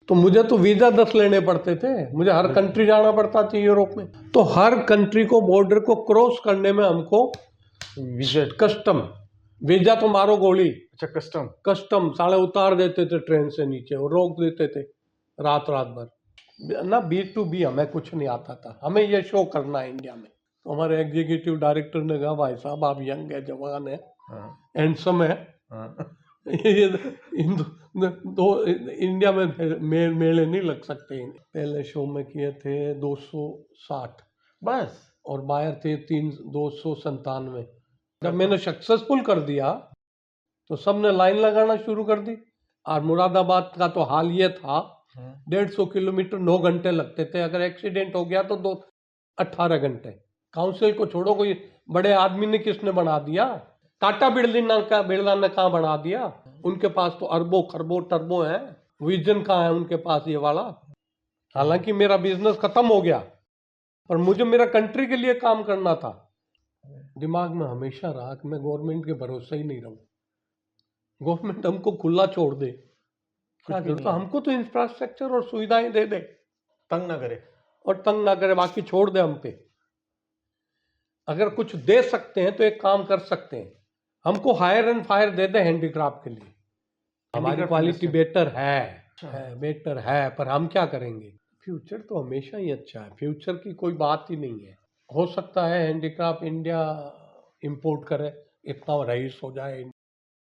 तो मुझे तो वीज़ा 10 लेने पड़ते थे, मुझे हर कंट्री जाना पड़ता था यूरोप में। तो हर कंट्री को बॉर्डर को क्रॉस करने में हमको कस्टम, वीज़ा तो मारो गोली। अच्छा, कस्टम साले उतार देते थे ट्रेन से नीचे और रोक देते थे रात भर ना। B2B हमें कुछ नहीं आता था, हमें ये शो करना है इंडिया में। तो हमारे एग्जीक्यूटिव डायरेक्टर ने कहा भाई साहब आप यंग है, जवान है, हैंडसम है, ये दो इंडिया में मेले नहीं लग सकते। पहले शो में किए थे 260 बस, और बाहर थे 297। जब मैंने सक्सेसफुल कर दिया तो सबने लाइन लगाना शुरू कर दी। और मुरादाबाद का तो हाल ये था, 150 किलोमीटर 9 घंटे लगते थे, अगर एक्सीडेंट हो गया तो 18 घंटे। काउंसिल को छोड़ो, कोई बड़े आदमी ने किसने बना दिया? टाटा बिरला ने कहाँ बना दिया? उनके पास तो अरबों खरबों टर्बो है, विजन कहाँ है उनके पास ये वाला। हालांकि मेरा बिजनेस खत्म हो गया, पर मुझे मेरा कंट्री के लिए काम करना था। दिमाग में हमेशा रहा कि मैं गवर्नमेंट के भरोसे ही नहीं रहूं। गवर्नमेंट हमको खुला छोड़ दे, क्या जरूरत, हमको तो इंफ्रास्ट्रक्चर और सुविधाएं दे दे, तंग ना करे बाकी छोड़ दे हम पे। अगर कुछ दे सकते हैं तो एक काम कर सकते हैं, हमको हायर एंड फायर दे दे हैंडीक्राफ्ट के लिए। हमारी क्वालिटी बेटर है, पर हम क्या करेंगे? फ्यूचर तो हमेशा ही अच्छा है, फ्यूचर की कोई बात ही नहीं है। हो सकता है हैंडीक्राफ्ट इंडिया इंपोर्ट करे, इतना रईस हो जाए।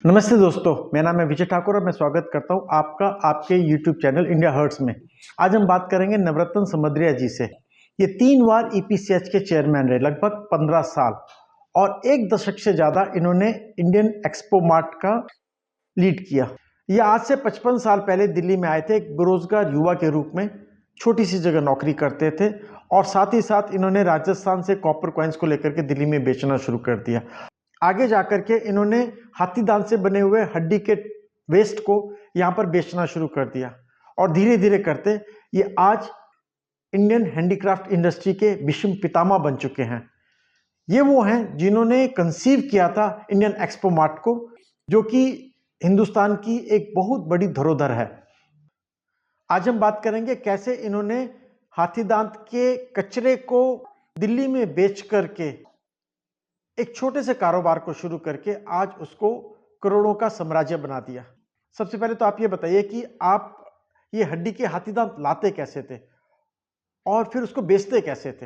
नमस्ते दोस्तों, मेरा नाम है विजय ठाकुर और मैं स्वागत करता हूं आपका आपके YouTube चैनल इंडिया हर्ट्स में। आज हम बात करेंगे नवरत्न समद्रिया जी से। ये 3 बार EPCH के चेयरमैन रहे, लगभग 15 साल, और 1 दशक से ज़्यादा इन्होंने इंडियन एक्सपो मार्ट का लीड किया। ये आज से 55 साल पहले दिल्ली में आए थे, एक बेरोजगार युवा के रूप में छोटी सी जगह नौकरी करते थे, और साथ ही साथ इन्होंने राजस्थान से कॉपर कॉइन्स को लेकर के दिल्ली में बेचना शुरू कर दिया। आगे जाकर के इन्होंने हाथी दांत से बने हुए हड्डी के वेस्ट को यहाँ पर बेचना शुरू कर दिया, और धीरे धीरे करते ये आज इंडियन हैंडीक्राफ्ट इंडस्ट्री के विश्व पितामह बन चुके हैं। ये वो हैं जिन्होंने कंसीव किया था इंडियन एक्सपो मार्ट को, जो कि हिंदुस्तान की एक बहुत बड़ी धरोहर है। आज हम बात करेंगे कैसे इन्होंने हाथी दांत के कचरे को दिल्ली में बेच करके एक छोटे से कारोबार को शुरू करके आज उसको करोड़ों का साम्राज्य बना दिया। सबसे पहले तो आप ये बताइए कि आप ये हड्डी के हाथी दांत लाते कैसे थे और फिर उसको बेचते कैसे थे?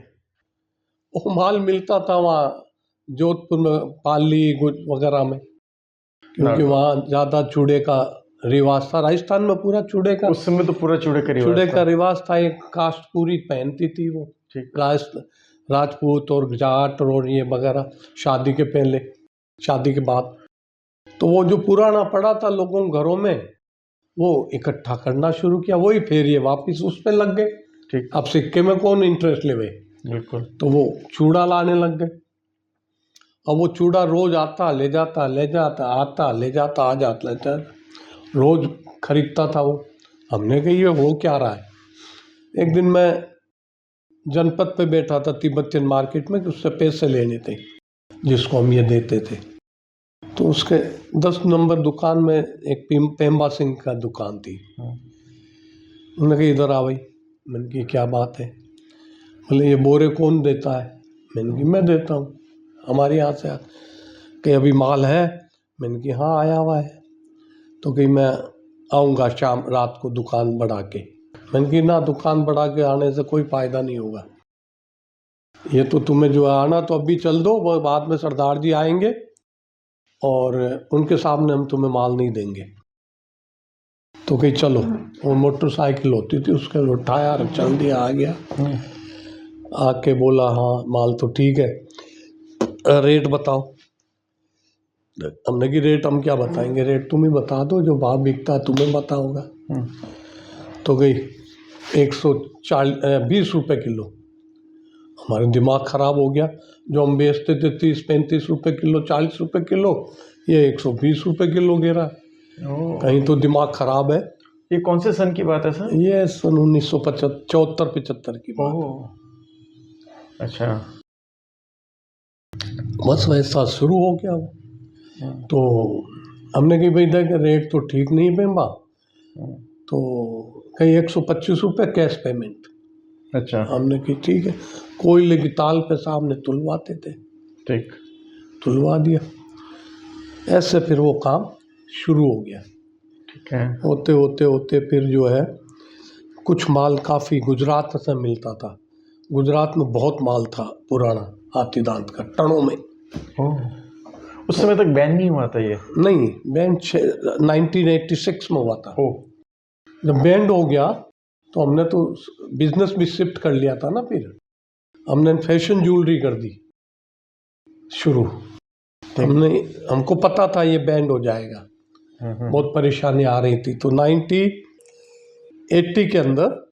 वो माल मिलता था वहाँ जोधपुर में, पाली वगैरह में, क्योंकि वहाँ ज़्यादा चूड़े का रिवाज था। राजस्थान में पूरा चूड़े का, उस समय तो पूरा चूड़े का रिवाज था। एक कास्ट पूरी पहनती थी वो, राजपूत और जाट और ये वगैरह, शादी के पहले, शादी के बाद। तो वो जो पुराना पड़ा था लोगों के घरों में, वो इकट्ठा करना शुरू किया, वही फिर ये वापस उस पर लग गए। ठीक, अब सिक्के में कौन इंटरेस्ट लेवे? बिल्कुल। तो वो चूड़ा लाने लग गए। अब वो चूड़ा रोज आता ले जाता, आता ले जाता, आ जाता, रोज खरीदता था वो। हमने कही ये हो क्या रहा है? एक दिन मैं जनपद पे बैठा था तिब्बतियन मार्केट में, कि उससे पैसे लेने थे जिसको हम ये देते थे। तो उसके 10 नंबर दुकान में एक पेम्बा सिंह का दुकान थी। उन्होंने कहा इधर आ भाई। मैंने कहा क्या बात है? बोले ये बोरे कौन देता है? मैंने कहा मैं देता हूँ, हमारे यहाँ से। कि अभी माल है? मैंने कहा हाँ आया हुआ है। तो कहीं मैं आऊँगा शाम रात को दुकान बढ़ा के। मैंने कहा ना, दुकान बढ़ा के आने से कोई फ़ायदा नहीं होगा। ये तो तुम्हें जो आना तो अभी चल दो, वो बाद में सरदार जी आएंगे और उनके सामने हम तुम्हें माल नहीं देंगे। तो कहीं चलो, वो मोटरसाइकिल होती थी, उसके उठाया और चल दिया, आ गया। आके बोला हाँ माल तो ठीक है, रेट बताओ। हमने कि रेट हम क्या बताएंगे, रेट तुम ही बता दो, जो भाव बिकता है तुम्हें पता होगा। तो गई 120 रुपये किलो। हमारे दिमाग ख़राब हो गया, जो हम बेचते थे 30-35 रुपये किलो, 40 रुपये किलो, ये 120 रुपये किलो गिरा। कहीं तो दिमाग ख़राब है। ये कौन से सन की बात है सर? ये सन 1974-75 की बात। अच्छा, बस वैसा शुरू हो गया वो। तो हमने कही भाई देख रेट तो ठीक नहीं पेम्बा। तो कहीं 125 रुपये कैश पेमेंट। अच्छा हमने की ठीक है, कोयले की ताल पे सामने तुलवाते थे, ठीक। तुलवा दिया। ऐसे फिर वो काम शुरू हो गया। ठीक है। होते होते होते फिर जो है कुछ माल काफ़ी गुजरात से मिलता था। गुजरात में बहुत माल था पुराना हाथी दांत का, टनों में। ओह, उस समय तक बैन नहीं हुआ था ये? नहीं, बैंड 1986 में हुआ था। ओह, जब बैंड हो गया तो हमने तो बिजनेस भी शिफ्ट कर लिया था ना। फिर हमने फैशन ज्वेलरी कर दी शुरू। हमको पता था ये बैंड हो जाएगा, बहुत परेशानी आ रही थी। तो 1980 के अंदर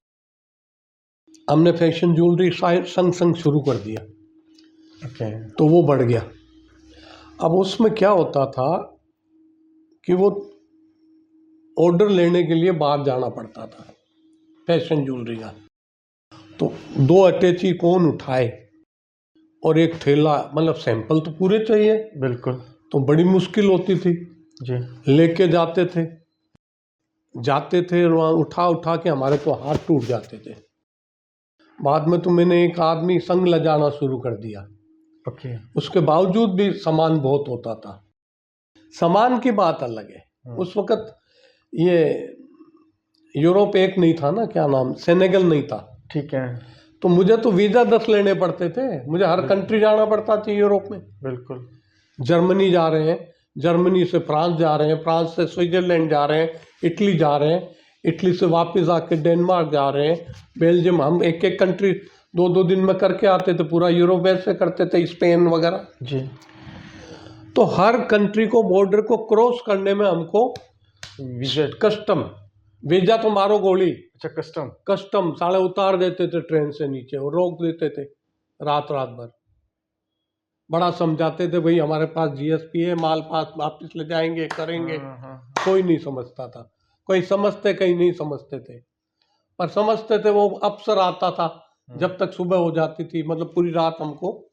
हमने फैशन ज्वेलरी संग संग शुरू कर दिया। ओके। तो वो बढ़ गया। अब उसमें क्या होता था कि वो ऑर्डर लेने के लिए बाहर जाना पड़ता था फैशन ज्वेलरी का। तो 2 अटैची कौन उठाए और एक थैला, मतलब सैंपल तो पूरे चाहिए, बिल्कुल तो बड़ी मुश्किल होती थी। जी। लेके जाते थे और वहाँ उठा उठा के हमारे तो हाथ टूट जाते थे। बाद में तो मैंने एक आदमी संग ले जाना शुरू कर दिया। ओके। उसके बावजूद भी सामान बहुत होता था। सामान की बात अलग है। उस वक़्त ये यूरोप एक नहीं था ना, क्या नाम, सेनेगल नहीं था। ठीक है। तो मुझे तो वीज़ा 10 लेने पड़ते थे। मुझे हर कंट्री जाना पड़ता था यूरोप में। बिल्कुल। जर्मनी जा रहे हैं, जर्मनी से फ्रांस जा रहे हैं, फ्रांस से स्विट्ज़रलैंड जा रहे हैं, इटली जा रहे हैं, इटली से वापस आके डेनमार्क जा रहे हैं, बेल्जियम। हम एक एक कंट्री 2-2 दिन में करके आते थे। पूरा यूरोप ऐसे करते थे, स्पेन वगैरह जी। तो हर कंट्री को, बॉर्डर को क्रॉस करने में हमको विजिट। कस्टम, वीजा तो मारो गोली, अच्छा, कस्टम साले उतार देते थे ट्रेन से नीचे और रोक देते थे रात भर। बड़ा समझाते थे, भाई हमारे पास जीएसपी है, माल पास वापस ले जाएंगे, करेंगे। कोई नहीं समझता था। कोई समझते, कहीं नहीं समझते थे। पर समझते थे वो अफसर आता था जब तक सुबह हो जाती थी, मतलब पूरी रात हमको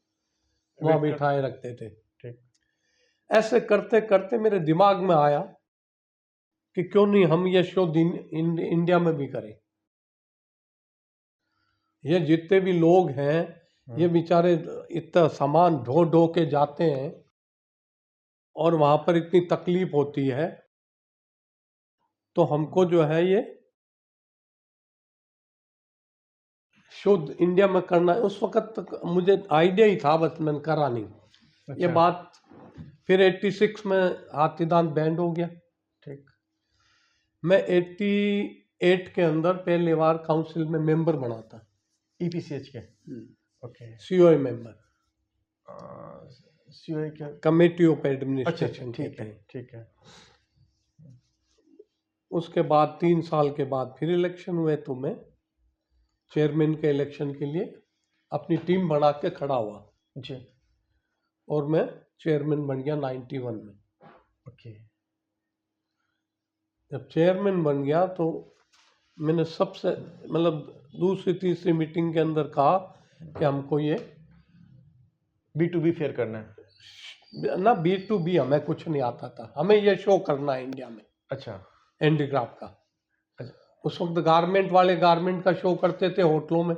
वहाँ बिठाए रखते थे। ठीक। ऐसे करते करते मेरे दिमाग में आया कि क्यों नहीं हम ये शो इंडिया में भी करें। ये जितने भी लोग हैं, ये बेचारे इतना सामान ढो ढो के जाते हैं और वहाँ पर इतनी तकलीफ होती है। तो हमको जो है ये शो इंडिया में करना है। उस वक़्त तक मुझे आइडिया ही था, बस मैंने करा नहीं। अच्छा। ये बात फिर 86 में हाथीदांत बैंड हो गया। ठीक। मैं 88 के अंदर पहली बार काउंसिल में मेंबर बना था, ईपीसीएच के। ओके। सीओए मेंबर, सीओए क्या? कमेटी ऑफ अच्छा, एडमिनिस्ट्रेशन ठीक कहते है, हैं। ठीक है। उसके बाद 3 साल के बाद फिर इलेक्शन हुए, तो मैं चेयरमैन के इलेक्शन के लिए अपनी टीम बना के खड़ा हुआ जी। और मैं चेयरमैन बन गया 91 में। ओके। जब चेयरमैन बन गया तो मैंने सबसे, मतलब दूसरी तीसरी मीटिंग के अंदर कहा कि हमको ये B2B फेयर करना है। ना, B2B हमें कुछ नहीं आता था, हमें ये शो करना है इंडिया में। अच्छा। हैंडीक्राफ्ट का। अच्छा। उस वक्त गारमेंट वाले गारमेंट का शो करते थे होटलों में,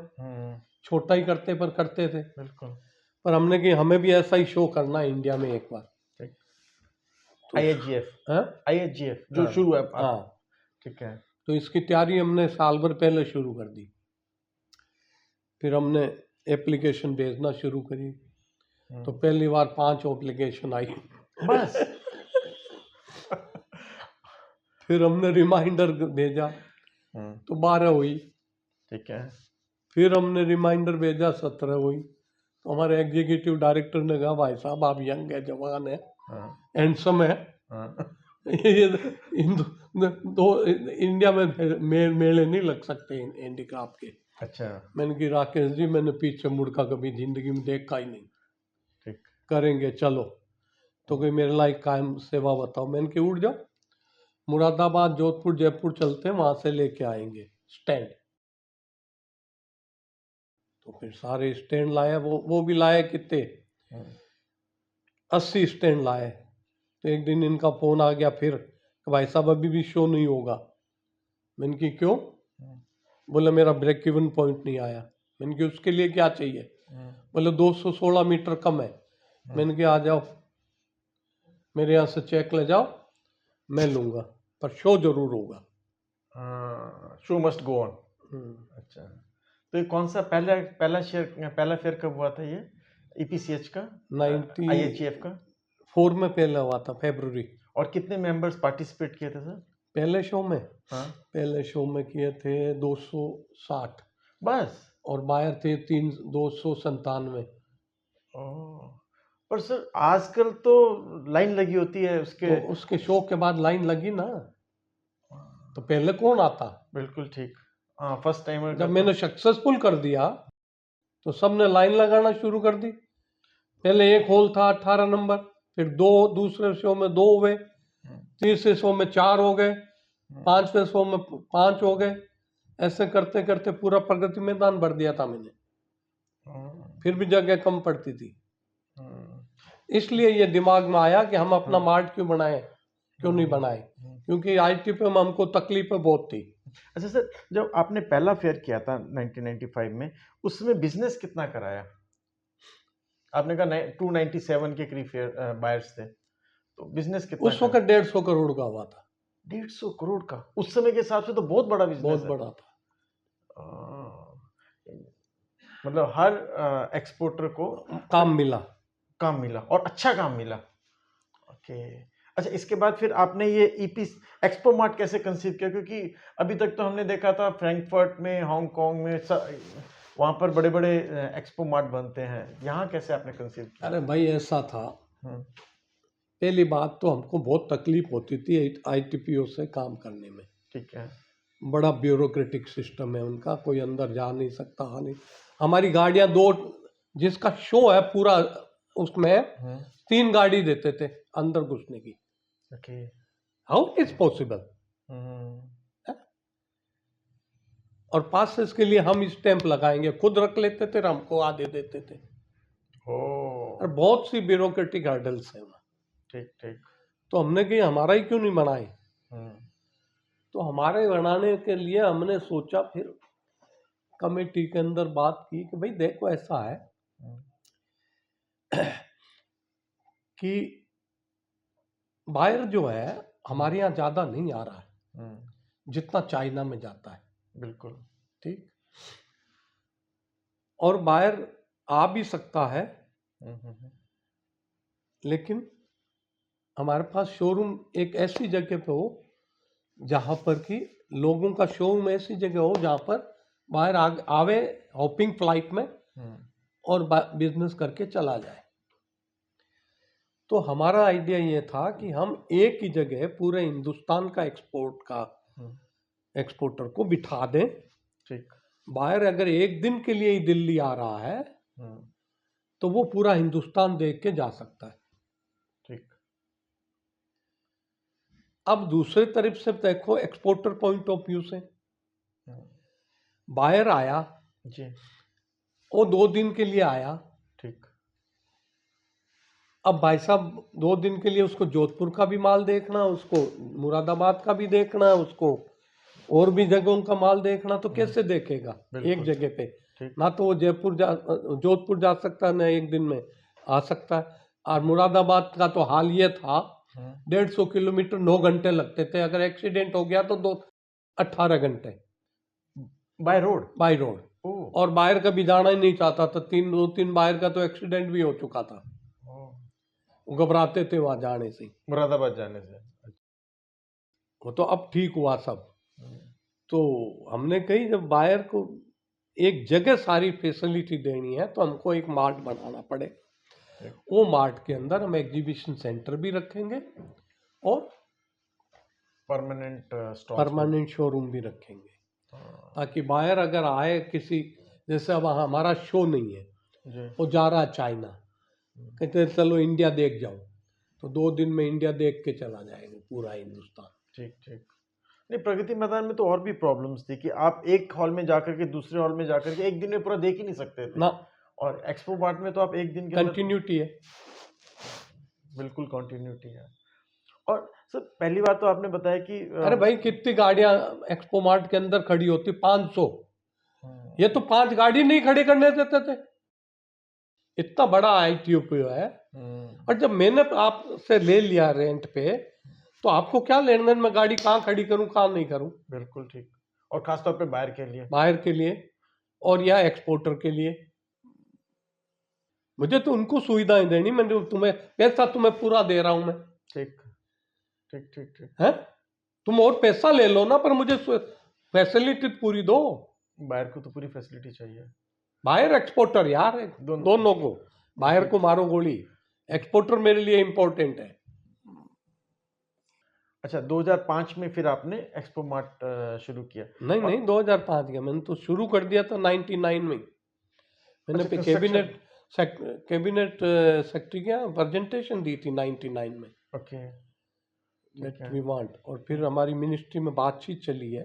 छोटा ही करते पर करते थे। बिल्कुल। पर हमने कि हमें भी ऐसा ही शो करना है इंडिया में एक बार। तो IHGF जो हाँ, शुरू है। हाँ, ठीक है। तो इसकी तैयारी हमने साल भर पहले शुरू कर दी। फिर हमने एप्लीकेशन भेजना शुरू करी। तो पहली बार 5 एप्लीकेशन आई बस। फिर हमने रिमाइंडर भेजा तो 12 हुई। ठीक है। फिर हमने रिमाइंडर भेजा, 17 हुई। तो हमारे एग्जीक्यूटिव डायरेक्टर ने कहा, भाई साहब आप यंग है, जवान है, हैंडसम है, ये दो इंडिया में मेले नहीं लग सकते हैंडीक्राफ्ट के। अच्छा। मैंने कि राकेश जी, मैंने पीछे मुड़ का कभी जिंदगी में देखा ही नहीं। ठीक। करेंगे चलो। तो कोई मेरे लायक कायम सेवा बताओ। मैंने कि उठ जाओ, मुरादाबाद, जोधपुर, जयपुर चलते हैं, वहां से लेके आएंगे स्टैंड। तो फिर सारे स्टैंड लाए, वो भी लाए कितने, 80 स्टैंड लाए। तो एक दिन इनका फोन आ गया फिर कि भाई साहब अभी भी शो नहीं होगा। मैंने कि क्यों? बोले मेरा ब्रेक इवन पॉइंट नहीं आया। मैंने कहा उसके लिए क्या चाहिए? बोले 216 मीटर कम है। मैंने कहा आ जाओ, मेरे यहाँ से चेक ले जाओ, मैं लूँगा, पर शो जरूर होगा। Show must go on. अच्छा, तो ये कौन सा पहला फेयर कब हुआ था ये ईपीसीएच का? 94 आईएचईएफ का में पहले हुआ था, फरवरी। और कितने मेंबर्स पार्टिसिपेट किए थे सर? पहले शो में हाँ, पहले शो में किए थे 260 बस। और बाहर थे 297। पर सर आजकल तो लाइन लगी होती है उसके। तो उसके शो के बाद लाइन लगी ना, तो पहले कौन आता? बिल्कुल ठीक। हाँ, फर्स्ट टाइमर जब मैंने सक्सेसफुल कर दिया तो सबने लाइन लगाना शुरू कर दी। पहले एक हॉल था 18 नंबर, फिर दो, दूसरे शो में 2 हुए, तीसरे शो में 4 हो गए, 5वें शो में 5 हो गए। ऐसे करते करते पूरा प्रगति मैदान भर दिया था मैंने, फिर भी जगह कम पड़ती थी। इसलिए ये दिमाग में आया कि हम अपना मार्ट क्यों बनाएं, क्यों नहीं बनाए, क्योंकि आईटीपी में हमको तकलीफें बहुत थी। अच्छा सर, जब आपने पहला फेयर किया था 1995 में, उसमें बिजनेस कितना कराया? आपने कहा 297 के करीब फेयर बायर्स थे, तो बिजनेस कितना? उस वक्त 150 करोड़ का हुआ था। 150 करोड़ का उस समय के हिसाब से तो बहुत बड़ा बिजनेस बहुत है। बड़ा था। मतलब हर एक्सपोर्टर को काम मिला और अच्छा काम मिला। ओके। अच्छा, इसके बाद फिर आपने ये ईपी एक्सपो मार्ट कैसे कंसीव किया? क्योंकि अभी तक तो हमने देखा था फ्रैंकफर्ट में, हांगकांग में, वहाँ पर बड़े बड़े एक्सपो मार्ट बनते हैं, यहाँ कैसे आपने कंसीव किया? अरे भाई ऐसा था, पहली बात तो हमको बहुत तकलीफ होती थी आईटीपीओ से काम करने में। ठीक है। बड़ा ब्यूरोक्रेटिक सिस्टम है उनका, कोई अंदर जा नहीं सकता, आ नहीं। हमारी गाड़ियां 2, जिसका शो है पूरा, उसमें 3 गाड़ी देते थे अंदर घुसने की। ओके। How is possible? और पासेस के लिए हम स्टैंप लगाएंगे, खुद रख लेते थे, हमको आधे देते थे। और बहुत सी ब्यूरोक्रेटिक हर्डल्स हैं। ठीक ठीक। तो हमने कहा हमारा ही क्यों नहीं बनाए? तो हमारे बनाने के लिए हमने सोचा, फिर कमेटी के अंदर बात की कि भाई देखो ऐसा है कि बायर जो है हमारे यहाँ ज़्यादा नहीं आ रहा है जितना चाइना में जाता है। बिल्कुल ठीक। और बायर आ भी सकता है, लेकिन हमारे पास शोरूम एक ऐसी जगह पे हो जहाँ पर कि लोगों का शोरूम ऐसी जगह हो जहाँ पर बाहर आवे हॉपिंग फ्लाइट में और बिजनेस करके चला जाए। तो हमारा आइडिया ये था कि हम एक ही जगह पूरे हिंदुस्तान का एक्सपोर्टर को बिठा दें। ठीक। बाहर अगर एक दिन के लिए ही दिल्ली आ रहा है तो वो पूरा हिंदुस्तान देख के जा सकता है। ठीक। अब दूसरे तरफ से देखो, एक्सपोर्टर पॉइंट ऑफ व्यू से बायर आया जी, वो 2 दिन के लिए आया। ठीक। अब भाई साहब 2 दिन के लिए उसको जोधपुर का भी माल देखना, उसको मुरादाबाद का भी देखना, उसको और भी जगहों का माल देखना, तो कैसे देखेगा एक जगह पे? ना तो वो जोधपुर जा सकता है, ना एक दिन में आ सकता है। और मुरादाबाद का तो हाल ये था 150 किलोमीटर 9 घंटे लगते थे, अगर एक्सीडेंट हो गया तो 18 घंटे बाय रोड। और बाहर कभी जाना ही नहीं चाहता था। 2-3 बाहर का तो एक्सीडेंट भी हो चुका था, घबराते थे वहां जाने से, मुरादाबाद जाने से। वो तो अब ठीक हुआ सब। तो हमने कही जब बायर को एक जगह सारी फैसिलिटी देनी है तो हमको एक मार्ट बनाना पड़े। वो मार्ट के अंदर हम एग्जीबिशन सेंटर भी रखेंगे और परमानेंट शोरूम भी रखेंगे, ताकि बायर अगर आए किसी, जैसे अब हमारा शो नहीं है, वो जा रहा है चाइना, कहते चलो इंडिया देख जाओ, तो 2 दिन में इंडिया देख के चला जाएगा पूरा हिंदुस्तान। ठीक ठीक। नहीं, प्रगति मैदान में तो और भी प्रॉब्लम्स थी कि आप एक हॉल में जाकर के दूसरे हॉल में जाकर के एक दिन में पूरा देख ही नहीं सकते थे ना। और एक्सपो मार्ट में तो आप एक दिन के कंटिन्यूटी है, बिल्कुल कंटिन्यूटी है। और सर पहली बार तो आपने बताया कि अरे भाई कितनी गाड़ियां एक्सपो मार्ट के अंदर खड़ी होती, 500। ये तो 5 गाड़ी नहीं खड़ी करने देते थे। इतना बड़ा ITOP है। और जब मैंने आपसे ले लिया रेंट पे, तो आपको क्या लेना देना, मैं गाड़ी कहाँ खड़ी करूँ कहाँ नहीं करूँ। बिल्कुल ठीक। और खासतौर पे बाहर के लिए, बाहर के लिए और या एक्सपोर्टर के लिए, मुझे तो उनको सुविधाएं देनी। मैंने तुम्हें पैसा तुम्हें पूरा दे रहा हूं मैं। ठीक ठीक ठीक ठीक। है, तुम और पैसा ले लो ना, पर मुझे फैसिलिटी पूरी दो। बाहर को तो पूरी फैसिलिटी चाहिए। बाहर एक्सपोर्टर यार, दोनों को, बाहर को मारो गोली, एक्सपोर्टर मेरे लिए इंपॉर्टेंट है। अच्छा, 2005 में फिर आपने एक्सपो मार्ट शुरू किया? नहीं 2005 का मैंने तो शुरू कर दिया था 99 में। मैंने अच्छा, पे कैबिनेट सेक्रेटरी क्या प्रेजेंटेशन दी थी 99 में। ओके। That we want. और फिर हमारी मिनिस्ट्री में बातचीत चली है,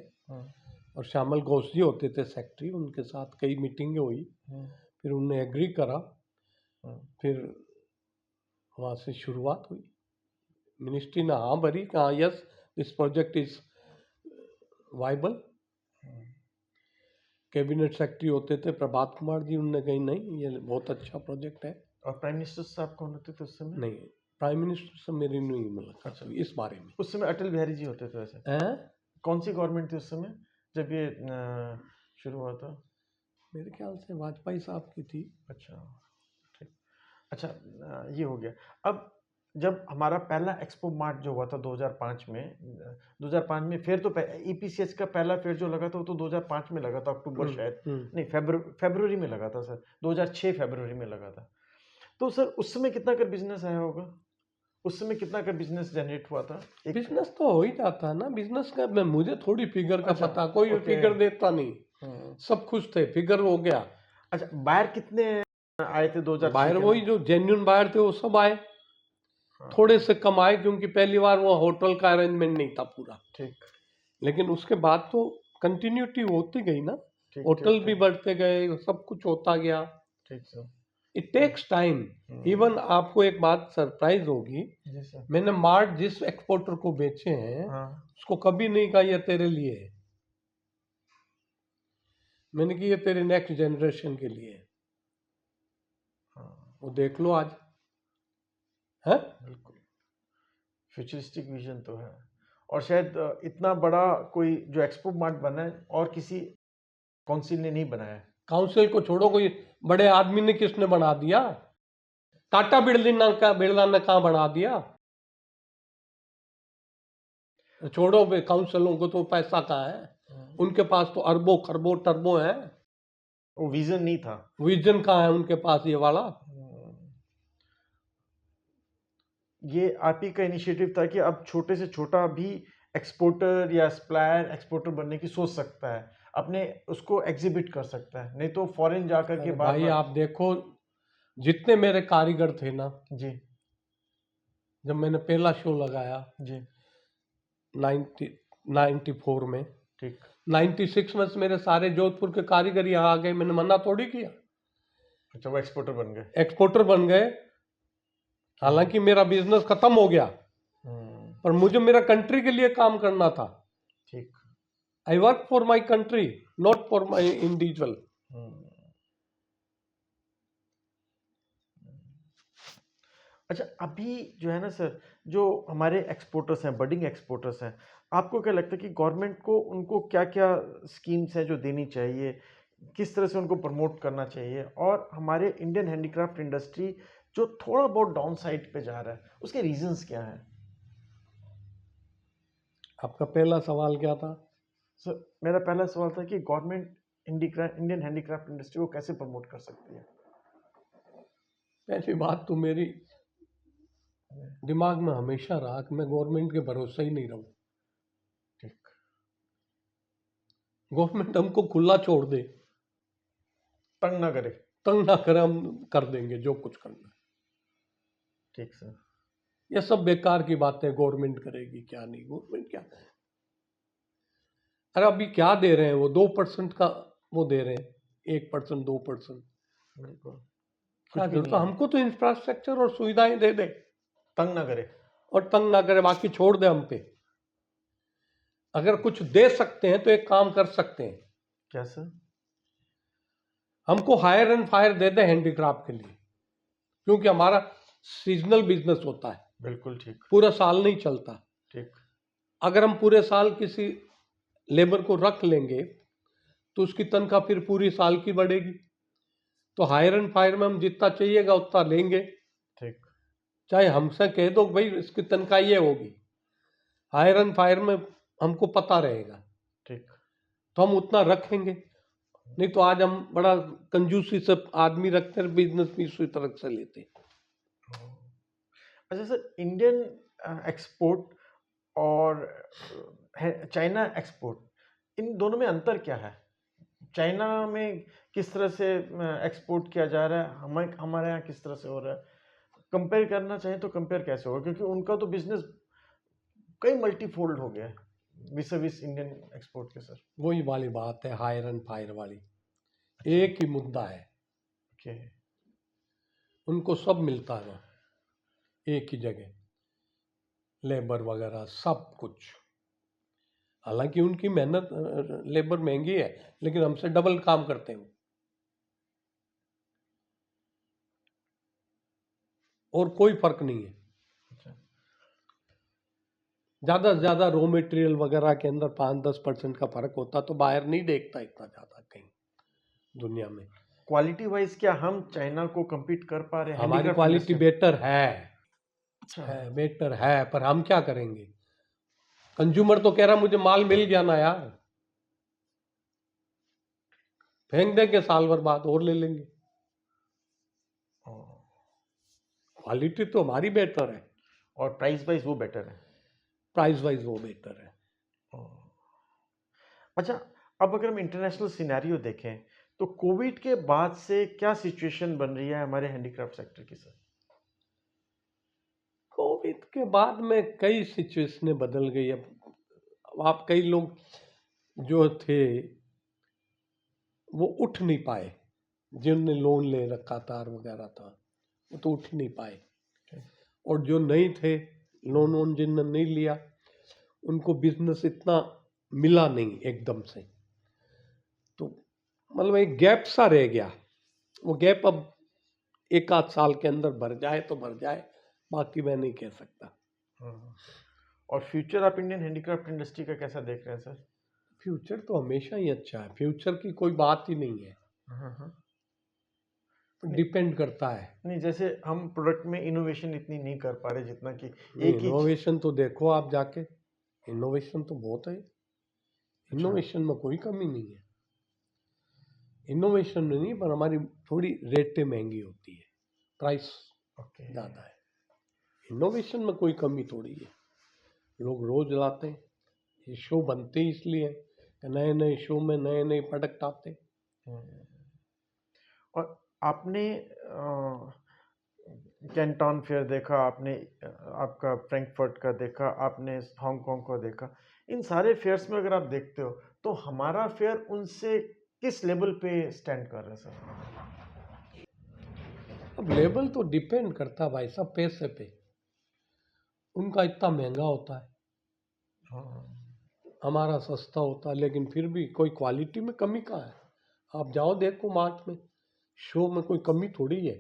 और श्यामल घोष जी होते थे सेक्रेटरी, उनके साथ कई मीटिंगें हुई, फिर उन्होंने एग्री करा, फिर वहाँ से शुरुआत हुई। मिनिस्ट्री ने हाँ भरी, कहा yes this project is viable. Cabinet secretary होते थे प्रभात कुमार जी, उन्होंने कही नहीं ये बहुत अच्छा प्रोजेक्ट है। और प्राइम मिनिस्टर साहब कौन होते थे उस समय? नहीं, प्राइम मिनिस्टर से मेरी नहीं मुलाकात हुई इस बारे में। उस समय अटल बिहारी जी होते थे वैसे? कौन सी गवर्नमेंट थी उस समय जब ये शुरू हुआ था? मेरे ख्याल से वाजपेयी साहब की थी। अच्छा ठीक। अच्छा, ये हो गया। अब जब हमारा पहला एक्सपो मार्ट जो हुआ था 2005 में फिर तो EPCH का पहला फेयर जो लगा था वो तो 2005 में लगा था, अक्टूबर शायद, नहीं फरवरी में लगा था सर, 2006 फरवरी में लगा था। तो सर उस समय कितना कर बिजनेस आया होगा? उस समय कितना का बिजनेस जनरेट हुआ था? बिजनेस तो हो ही जाता है ना, बिजनेस का मैं मुझे थोड़ी फिगर का अच्छा, पता, कोई फिगर देता नहीं, सब खुश थे, फिगर हो गया। अच्छा, बाहर कितने आए थे 2006? बाहर वही जो जेन्युइन बाहर थे वो सब आए, थोड़े से कम आए क्योंकि पहली बार वो होटल का अरेंजमेंट नहीं था पूरा। ठीक। लेकिन उसके बाद तो कंटिन्यूटी होती गई ना, ठीक, होटल ठीक, भी बढ़ते गए, सब कुछ होता गया। ठीक sir. It takes time. Even आपको एक बात सरप्राइज होगी, जी सर। मैंने मार्ट जिस एक्सपोर्टर को बेचे हैं उसको कभी नहीं कहा ये तेरे लिए है, मैंने कि ये तेरे नेक्स्ट जनरेशन के लिए है। वो देख लो आज है। बिल्कुल फ्यूचरिस्टिक विजन तो है। और शायद इतना बड़ा कोई जो एक्सपो मार्ट बना है और किसी काउंसिल ने नहीं बनाया है। काउंसिल को छोड़ो, कोई बड़े आदमी ने किसने बना दिया? टाटा बिरला ने कहाँ बना दिया? छोड़ो बे, काउंसिलों को तो पैसा कहाँ है, उनके पास तो अरबों खरबों टर्बो है, वो विजन नहीं था। विजन कहाँ है उनके पास ये वाला? ये आप ही का इनिशिएटिव था कि अब छोटे से छोटा भी एक्सपोर्टर या सप्लायर एक्सपोर्टर बनने की सोच सकता है, अपने उसको एग्जिबिट कर सकता है, नहीं तो फॉरेन जाकर के भाई आप देखो जितने मेरे कारीगर थे ना जी, जब मैंने पहला शो लगाया जी 94 में, ठीक, 96 में मेरे सारे जोधपुर के कारीगर यहाँ आ गए, मैंने मना थोड़ी किया। अच्छा, वो एक्सपोर्टर बन गए? एक्सपोर्टर बन गए। हालांकि मेरा बिजनेस खत्म हो गया, पर मुझे मेरा कंट्री के लिए काम करना था। ठीक। I work for my country, not for my individual. अच्छा, अभी जो है ना सर, जो हमारे एक्सपोर्टर्स हैं, बडिंग एक्सपोर्टर्स हैं, आपको क्या लगता है कि गवर्नमेंट को उनको क्या क्या स्कीम्स हैं जो देनी चाहिए, किस तरह से उनको प्रमोट करना चाहिए, और हमारे इंडियन हैंडीक्राफ्ट इंडस्ट्री जो थोड़ा बहुत डाउन साइड पे जा रहा है उसके रीजंस क्या हैं? आपका पहला सवाल क्या था? सर मेरा पहला सवाल था कि गवर्नमेंट इंडियन हैंडीक्राफ्ट इंडस्ट्री को कैसे प्रमोट कर सकती है? पहली बात तो मेरी दिमाग में हमेशा रहा कि मैं गवर्नमेंट के भरोसे ही नहीं रहूं। ठीक। गवर्नमेंट हमको खुला छोड़ दे, तंग ना करे। तंग ना करे, हम कर देंगे जो कुछ करना है। ठीक सर। ये सब बेकार की बातें, गवर्नमेंट करेगी क्या नहीं, गवर्नमेंट क्या। अरे अभी क्या दे रहे हैं वो, 2% का वो दे रहे हैं, 1% 2%। बिल्कुल क्या जरूरत है? हमको तो इंफ्रास्ट्रक्चर और सुविधाएं दे दे, तंग ना करे। और तंग ना करे, बाकी छोड़ दे हम पे। अगर कुछ दे सकते हैं तो एक काम कर सकते हैं, क्या सर? हमको हायर एंड फायर दे दे हैंडीक्राफ्ट के लिए, क्योंकि हमारा सीजनल बिजनेस होता है, बिल्कुल ठीक। पूरा साल नहीं चलता। ठीक। अगर हम पूरे साल किसी लेबर को रख लेंगे तो उसकी तनख्वाह फिर पूरी साल की बढ़ेगी। तो हायर एंड फायर में हम जितना चाहिएगा उतना लेंगे। ठीक। चाहे हमसे कह दो भाई इसकी तनख्वाह ये होगी, हायर एंड फायर में हमको पता रहेगा, ठीक। तो हम उतना रखेंगे। नहीं तो आज हम बड़ा कंजूसी से आदमी रखते हैं, बिजनेस भी इसी तरह से लेते। अच्छा सर, इंडियन एक्सपोर्ट और चाइना एक्सपोर्ट, इन दोनों में अंतर क्या है? चाइना में किस तरह से एक्सपोर्ट किया जा रहा है, हमारे यहाँ किस तरह से हो रहा है? कंपेयर करना चाहें तो कंपेयर कैसे होगा, क्योंकि उनका तो बिजनेस कई मल्टीफोल्ड हो गया है विस इंडियन एक्सपोर्ट के सर। वही वाली बात है, हायर एंड फायर वाली। एक ही मुद्दा है, ओके। उनको सब मिलता है वहाँ एक ही जगह, लेबर वगैरह सब कुछ। हालांकि उनकी मेहनत, लेबर महंगी है, लेकिन हमसे डबल काम करते हैं वो। और कोई फर्क नहीं है। अच्छा। ज़्यादा से ज़्यादा रॉ मटेरियल वगैरह के अंदर 5-10% का फर्क होता, तो बाहर नहीं देखता इतना ज़्यादा कहीं दुनिया में। क्वालिटी वाइज क्या हम चाइना को compete कर पा रहे हैं? हमारी handicraft क्वालिटी industry? बेटर है, अच्छा। बेटर है, पर हम क्या करेंगे? कंज्यूमर तो कह रहा मुझे माल मिल गया ना यार, फेंक देंगे साल भर बाद और ले लेंगे। क्वालिटी तो हमारी बेटर है, और प्राइस वाइज वो बेटर है। प्राइस वाइज वो बेटर है। अच्छा, अब अगर हम इंटरनेशनल सिनेरियो देखें तो कोविड के बाद से क्या सिचुएशन बन रही है हमारे हैंडीक्राफ्ट सेक्टर की सर? कोविड के बाद में कई सिचुएशनें बदल गई। अब आप कई लोग जो थे वो उठ नहीं पाए, जिनने लोन ले रखा था वगैरह था, वो तो उठ नहीं पाए। और जो नहीं थे, लोन वोन जिनने नहीं लिया, उनको बिजनेस इतना मिला नहीं एकदम से, तो मतलब एक गैप सा रह गया। वो गैप अब 1 आध साल के अंदर भर जाए तो भर जाए, बाकी मैं नहीं कह सकता। और फ्यूचर आप इंडियन हैंडीक्राफ्ट इंडस्ट्री का कैसा देख रहे हैं सर? फ्यूचर तो हमेशा ही अच्छा है, फ्यूचर की कोई बात ही नहीं है, डिपेंड करता है। नहीं, जैसे हम प्रोडक्ट में इनोवेशन इतनी नहीं कर पा रहे जितना कि एक ही इनोवेशन तो देखो आप जाके, इनोवेशन तो बहुत है, इनोवेशन में कोई कमी नहीं है। इनोवेशन में नहीं, पर हमारी थोड़ी रेटें महंगी होती है, प्राइस ज़्यादा है। इनोवेशन में कोई कमी थोड़ी है, लोग रोज लाते हैं, ये शो बनते ही इसलिए कि नए नए शो में नए नए प्रोडक्ट आते हैं। और आपने कैंटन फेयर देखा, आपने आपका फ्रैंकफर्ट का देखा, आपने हांगकांग का देखा, इन सारे फेयर्स में अगर आप देखते हो तो हमारा फेयर उनसे किस लेवल पे स्टैंड कर रहा है सर? अब लेवल तो डिपेंड करता है भाई साहब पैसे पे, उनका इतना महंगा होता है, हमारा सस्ता होता है, लेकिन फिर भी कोई क्वालिटी में कमी कहाँ है? आप जाओ देखो मार्ट में, शो में कोई कमी थोड़ी है,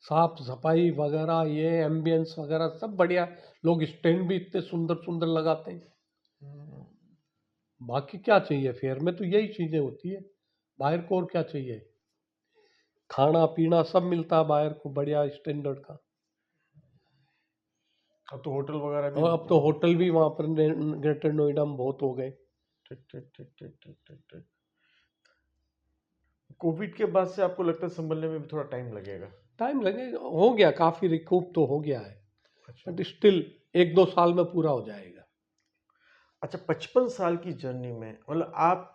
साफ सफाई वगैरह, ये एम्बियंस वगैरह सब बढ़िया, लोग स्टैंड भी इतने सुंदर सुंदर लगाते हैं। बाकी क्या चाहिए फेयर में? तो यही चीजें होती है, बाहर को और क्या चाहिए? खाना पीना सब मिलता है बाहर को बढ़िया स्टैंडर्ड का। अब तो होटल वगैरह भी, और अब तो होटल भी वहाँ पर ग्रेटर नोएडा में बहुत हो गए। ठीक ठीक ठीक ठीक ठीक ठीक ठीक। कोविड के बाद से आपको लगता है संभलने में भी थोड़ा टाइम लगेगा? टाइम लगेगा, हो गया काफी रिकूप तो हो गया है, अच्छा। बट स्टिल 1-2 साल में पूरा हो जाएगा। अच्छा, 55 साल की जर्नी में मतलब आप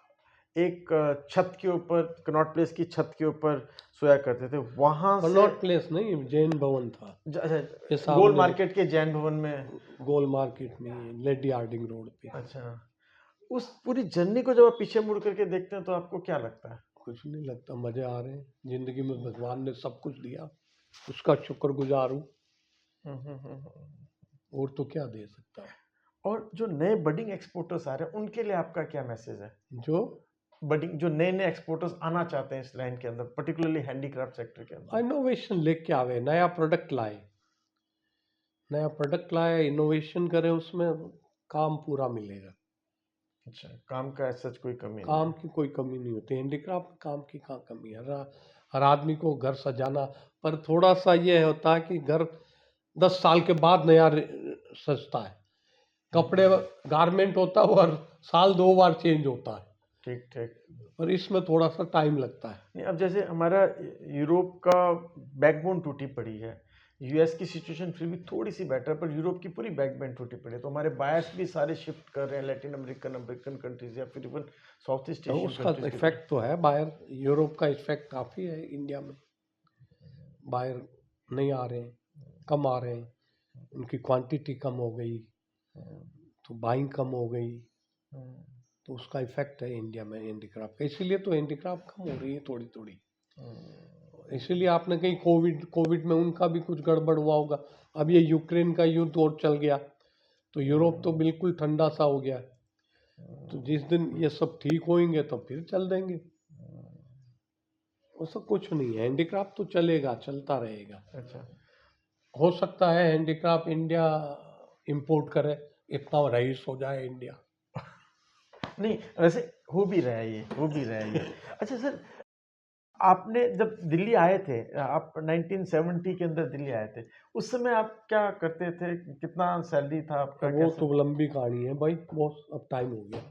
एक छत के ऊपर, कनॉट प्लेस की छत के ऊपर सोया करते थे, वहां से कनॉट प्लेस नहीं, जैन भवन था, अच्छा, ये गोल सामने मार्केट के जैन भवन में। गोल मार्केट में, लेडी हार्डिंग रोड पे। अच्छा, उस पूरी जर्नी को जब आप पीछे मुड़ करके देखते हैं तो आपको क्या लगता है? कुछ नहीं लगता, मजे आ रहे हैं जिंदगी में, भगवान ने सब कुछ दिया, उसका शुक्रगुजार हूँ। और तो क्या दे सकता है। और जो नए बडिंग एक्सपोर्टर्स आ रहे हैं उनके लिए आपका क्या मैसेज है? जो बडिंग जो नए नए एक्सपोर्टर्स आना चाहते हैं इस लाइन के अंदर, पर्टिकुलरली हैंडीक्राफ्ट सेक्टर के अंदर। इनोवेशन लेके आवे, नया प्रोडक्ट लाए, इनोवेशन करें, उसमें काम पूरा मिलेगा। अच्छा, काम का सच कोई कमी नहीं काम है। की कोई कमी नहीं होती, हैंडीक्राफ्ट काम की कहाँ कमी है। हर आदमी को घर सजाना, पर थोड़ा सा ये होता है कि घर 10 साल के बाद नया सजता है। कपड़े गारमेंट होता है वो हर साल 2 बार चेंज होता है, ठीक ठीक। पर इसमें थोड़ा सा टाइम लगता है। नहीं, अब जैसे हमारा यूरोप का बैकबोन टूटी पड़ी है, यूएस की सिचुएशन फिर भी थोड़ी सी बेटर, पर यूरोप की पूरी बैकबोन टूटी पड़ी है, तो हमारे बायर्स भी सारे शिफ्ट कर रहे हैं लैटिन अमेरिकन कंट्रीज या फिर इवन साउथ ईस्ट तो एशियन उसका कंट्रीज की तरफ। इफेक्ट तो है बाहर, यूरोप का इफेक्ट काफ़ी है इंडिया में। बाहर नहीं आ रहे हैं, कम आ रहे हैं, उनकी क्वांटिटी कम हो गई, तो बाइंग कम हो गई, तो उसका इफेक्ट है इंडिया में हैंडीक्राफ्ट का। इसीलिए तो हैंडीक्राफ्ट कम हो रही है थोड़ी थोड़ी। इसीलिए आपने कहीं कोविड में उनका भी कुछ गड़बड़ हुआ होगा। अब ये यूक्रेन का युद्ध और चल गया तो यूरोप तो बिल्कुल ठंडा सा हो गया। तो जिस दिन ये सब ठीक होंगे तो फिर चल देंगे। ऐसा कुछ नहीं है, हैंडीक्राफ्ट तो चलेगा, चलता रहेगा। अच्छा, हो सकता है हैंडीक्राफ्ट इंडिया इंपोर्ट करे, इतना रईस हो जाए इंडिया। नहीं वैसे हो भी रहा है ये, हो भी रहा है ये। अच्छा सर, आपने जब दिल्ली आए थे, आप 1970 के अंदर दिल्ली आए थे, उस समय आप क्या करते थे? कितना सैलरी था आपका? वो कैसे? तो लंबी कहानी है भाई, बहुत अब टाइम हो गया।